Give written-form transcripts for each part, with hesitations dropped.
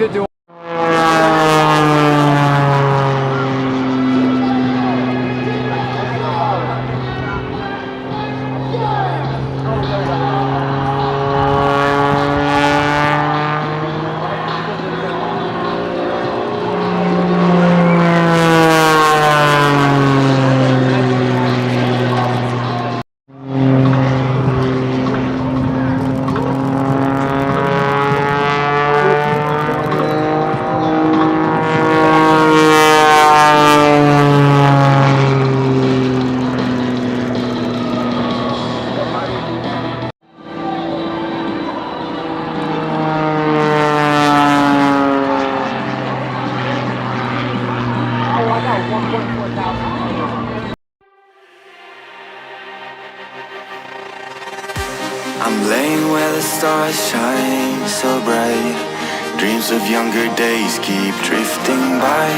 neither do I. I'm laying where the stars shine so bright. Dreams of younger days keep drifting by.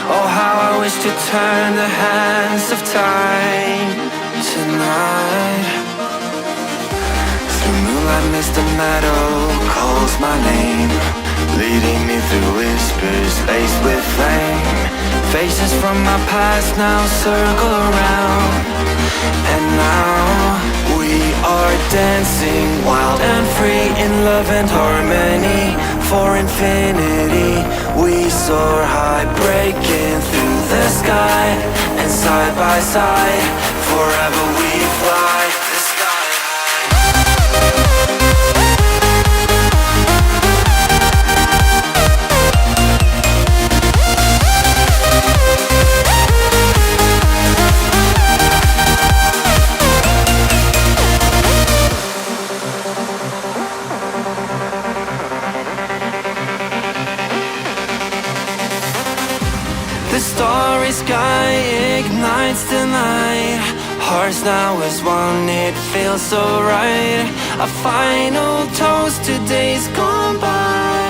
Oh, how I wish to turn the hands of time tonight. Through moonlight mist, the meadow calls my name, leading me through whispers laced with flame. Faces from my past now circle around, and now we are dancing wild and free in love and harmony. For infinity we soar high, breaking through the sky, and side by side forever we fly. The sky The starry sky ignites the night. Hearts now as one, it feels so right. A final toast to days gone by.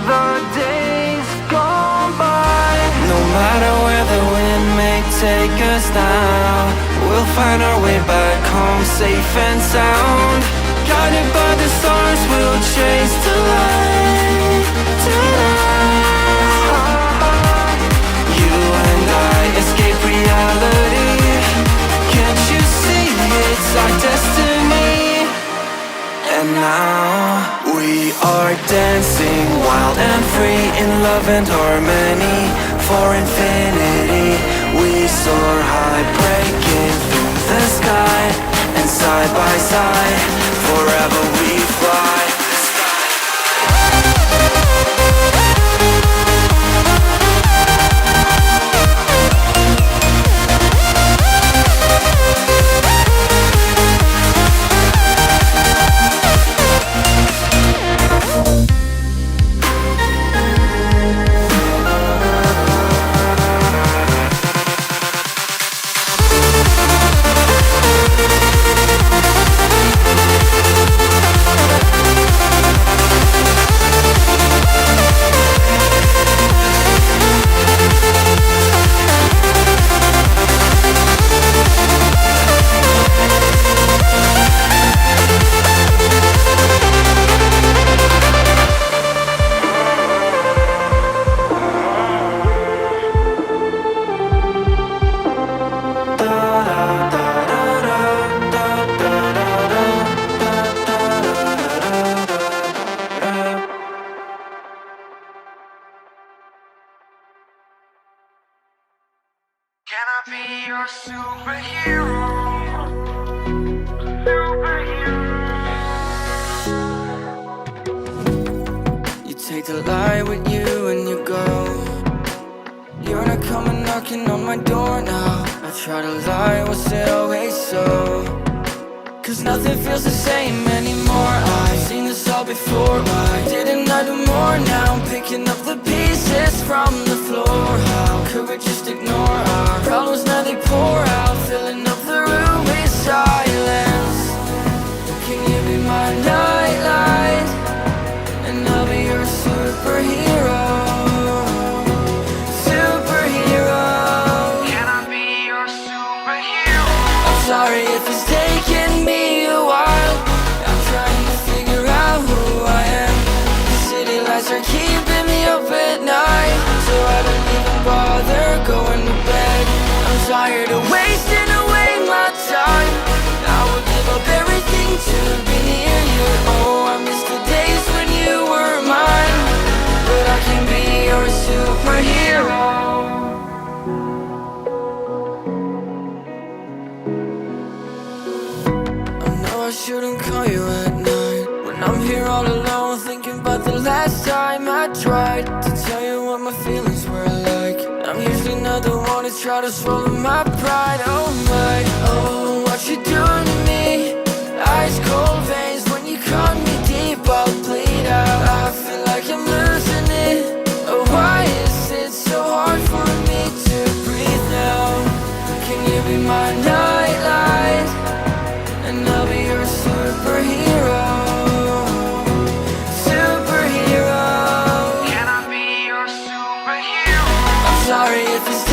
The days gone by. No matter where the wind may take us now, we'll find our way back home safe and sound. Guided by the stars, we'll chase the light tonight. Escape reality. Can't you see it's our destiny? And now we are dancing wild and free in love and harmony. For infinity we soar high, breaking through the sky, and side by side forever we fly. Can I be your superhero? You take the light with you and you go. You're not coming knocking on my door now. I try to lie, was it always so? Cause nothing feels the same anymore. I've seen this all before. Why didn't I do more? Now I'm picking up the pieces from the floor. How could we just ignore our problems? Now they pour out, filling up the room with silence. Can you be my nightlight? And I'll be your superhero. Superhero. Can I be your superhero? I'm sorry if it's taking me a while. I'm trying to figure out who I am. The city lights are keeping feelings were like. I'm usually not the one to try to swallow my pride. Oh my, oh, what you doing to me? Ice cold veins when you cut me deep, I'll bleed out. I feel like I'm losing it. Oh, why is it so hard for me to breathe now? Can you be my nightlight? And I'll be your superhero. Superhero. Can I be your superhero? I'm sorry if it's